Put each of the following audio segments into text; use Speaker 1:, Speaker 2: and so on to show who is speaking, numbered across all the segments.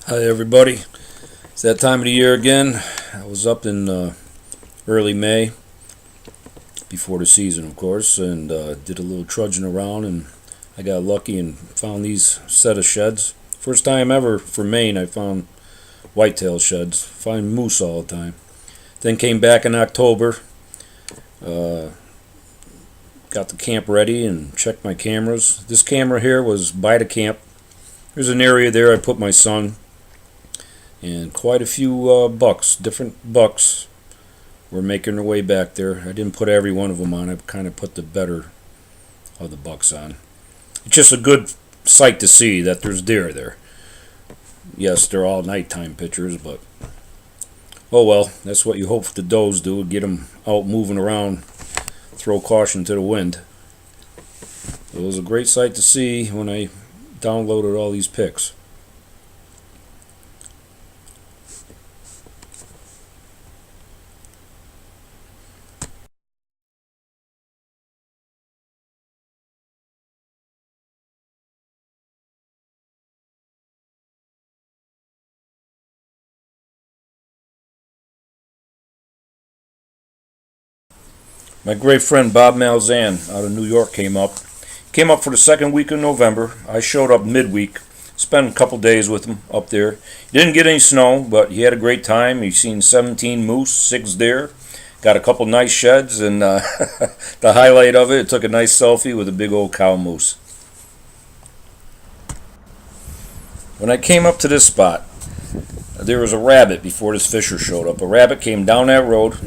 Speaker 1: Hi everybody. It's that time of the year again. I was up in early May, before the season of course, and did a little trudging around, and I got lucky and found these set of sheds. First time ever for Maine I found whitetail sheds. Find moose all the time. Then came back in October, got the camp ready and checked my cameras. This camera here was by the camp. There's an area there I put my son, and quite a few bucks, different bucks, were making their way back there. I didn't put every one of them on. I kind of put the better of the bucks on. It's just a good sight to see that there's deer there. Yes, they're all nighttime pictures, but oh well, that's what you hope the does do, get them out moving around, throw caution to the wind. It was a great sight to see when I downloaded all these pics. My great friend Bob Malzhan out of New York came up. Came up for the second week of November. I showed up midweek. Spent a couple days with him up there. He didn't get any snow, but he had a great time. He's seen 17 moose, 6 deer. Got a couple nice sheds, and the highlight of it, took a nice selfie with a big old cow moose. When I came up to this spot, there was a rabbit before this fisher showed up. A rabbit came down that road,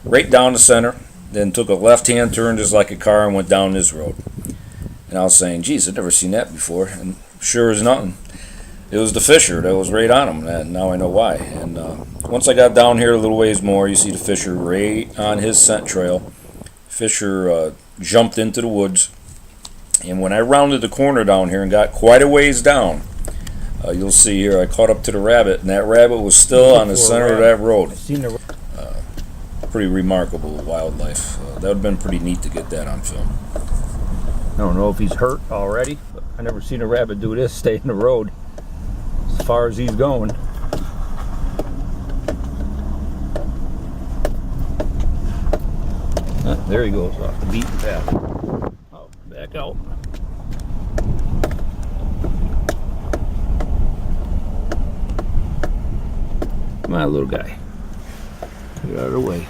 Speaker 1: right down the center, then took a left-hand turn just like a car and went down this road. And I was saying, geez, I've never seen that before. And sure as nothing, it was the fisher that was right on him. And now I know why. And once I got down here a little ways more, you see the fisher right on his scent trail. Fisher jumped into the woods. And when I rounded the corner down here and got quite a ways down, you'll see here I caught up to the rabbit, and that rabbit was still on the center of that road. Pretty remarkable wildlife. That would have been pretty neat to get that on film.
Speaker 2: I don't know if he's hurt already, but I never seen a rabbit do this, stay in the road as far as he's going. There he goes, off the beaten path. Oh, back out. Come on, little guy. Get out of the way.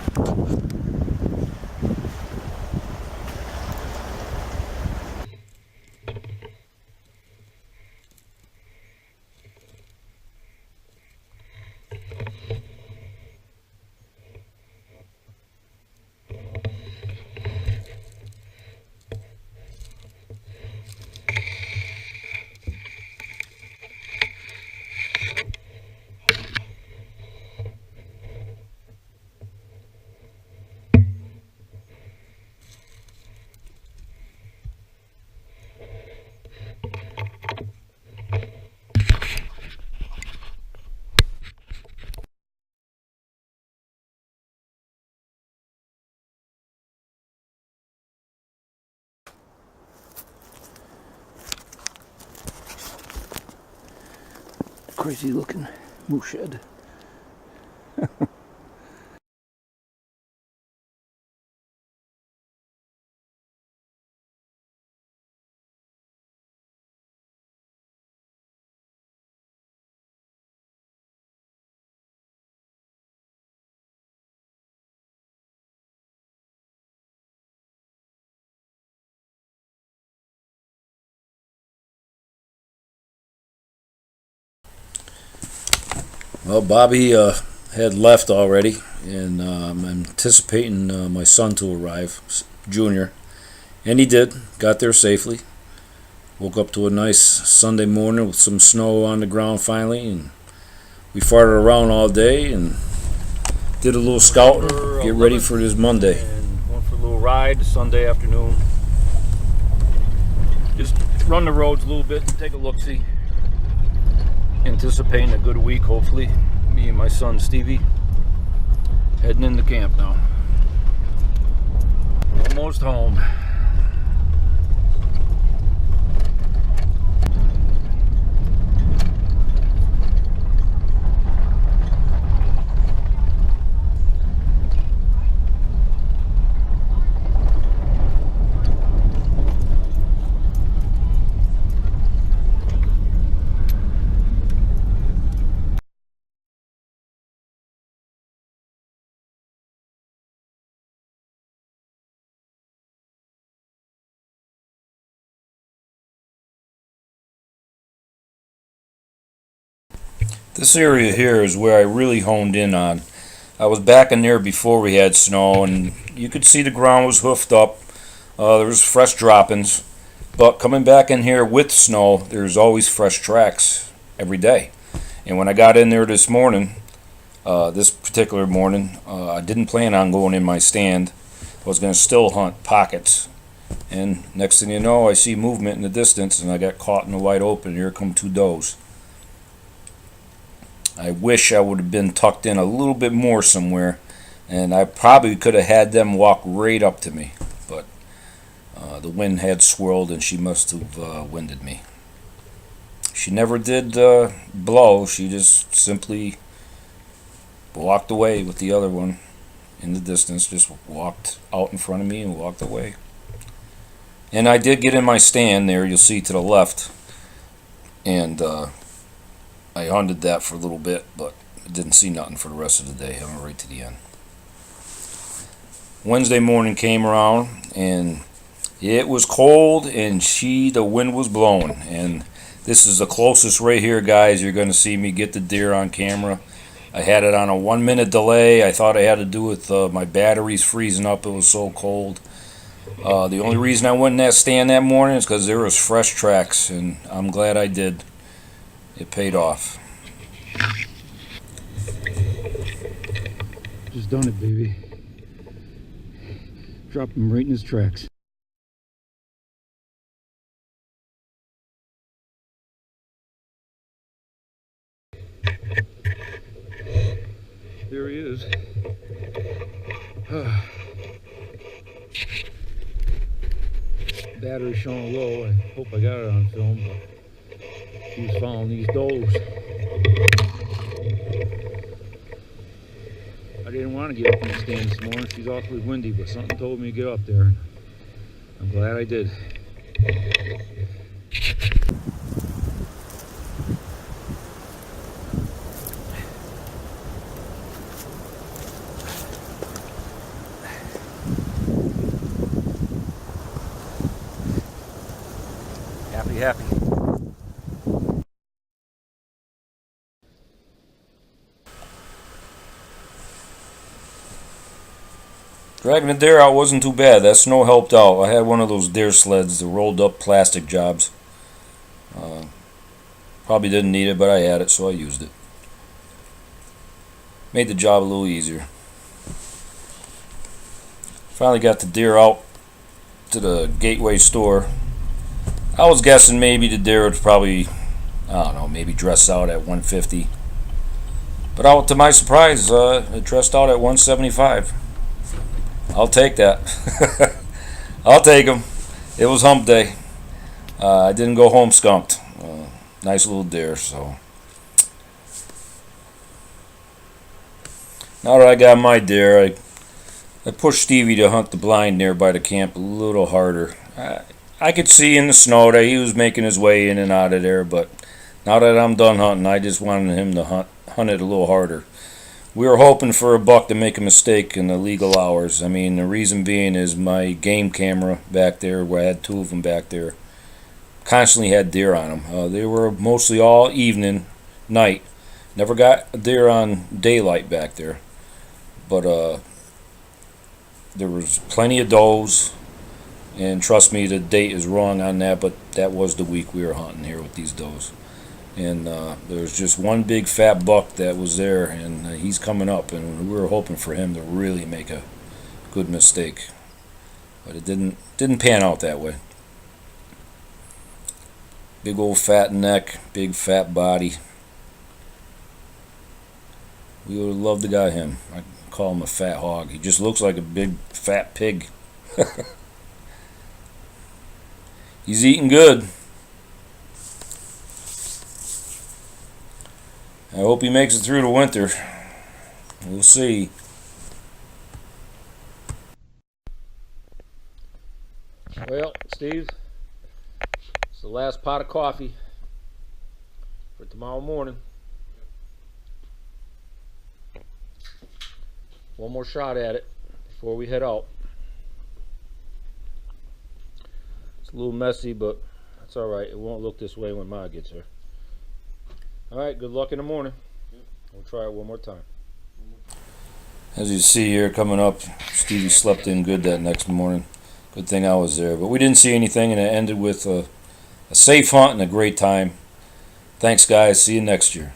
Speaker 2: Crazy looking moose shed.
Speaker 1: Well, Bobby had left already, and I'm anticipating my son to arrive, Junior. And he did. Got there safely. Woke up to a nice Sunday morning with some snow on the ground finally, and we farted around all day and did a little scouting, get ready for this Monday.
Speaker 2: And went for a little ride Sunday afternoon. Just run the roads a little bit, take a look-see. Anticipating a good week, hopefully. Me and my son Stevie heading into camp now. Almost home.
Speaker 1: This area here is where I really honed in on. I was back in there before we had snow, and you could see the ground was hoofed up. There was fresh droppings, but coming back in here with snow, there's always fresh tracks every day. And when I got in there this morning, this particular morning, I didn't plan on going in my stand. I was going to still hunt pockets. And next thing you know, I see movement in the distance, and I got caught in the wide open. Here come two does. I wish I would have been tucked in a little bit more somewhere, and I probably could have had them walk right up to me. But the wind had swirled, and she must have winded me. She never did blow. She just simply walked away with the other one in the distance. Just walked out in front of me and walked away. And I did get in my stand there, you'll see to the left, and I hunted that for a little bit, but didn't see nothing for the rest of the day. I went right to the end. Wednesday morning came around, and it was cold, and the wind was blowing. And this is the closest right here, guys. You're going to see me get the deer on camera. I had it on a 1-minute delay. I thought it had to do with my batteries freezing up. It was so cold. The only reason I went in that stand that morning is because there was fresh tracks, and I'm glad I did. It paid off.
Speaker 2: Just done it, baby. Dropped him right in his tracks. There he is. Battery showing low. I hope I got it on film, but he was following these does. I didn't want to get up in the stand this morning. She's awfully windy, but something told me to get up there, and I'm glad I did. Happy.
Speaker 1: Dragging the deer out wasn't too bad. That snow helped out. I had one of those deer sleds, the rolled up plastic jobs. Probably didn't need it, but I had it, so I used it. Made the job a little easier. Finally got the deer out to the Gateway store. I was guessing maybe the deer was probably, I don't know, maybe dressed out at 150. But out to my surprise, it dressed out at 175. I'll take that. I'll take them. It was hump day. I didn't go home skunked. Nice little deer, so. Now that I got my deer, I pushed Stevie to hunt the blind nearby the camp a little harder. I could see in the snow that he was making his way in and out of there, but now that I'm done hunting, I just wanted him to hunt it a little harder. We were hoping for a buck to make a mistake in the legal hours. I mean, the reason being is my game camera back there, where I had two of them back there, constantly had deer on them. They were mostly all evening, night. Never got a deer on daylight back there. But there was plenty of does. And trust me, the date is wrong on that, but that was the week we were hunting here with these does. And there was just one big fat buck that was there, and he's coming up, and we were hoping for him to really make a good mistake. But it didn't pan out that way. Big old fat neck, big fat body. We would have loved to got him. I call him a fat hog. He just looks like a big fat pig. He's eating good. I hope he makes it through the winter. We'll see.
Speaker 2: Well, Steve, it's the last pot of coffee for tomorrow morning. One more shot at it before we head out. It's a little messy, but that's all right. It won't look this way when Ma gets here. All right, good luck in the morning. We'll try it one more time.
Speaker 1: As you see here coming up, Stevie slept in good that next morning. Good thing I was there. But we didn't see anything, and it ended with a safe hunt and a great time. Thanks, guys. See you next year.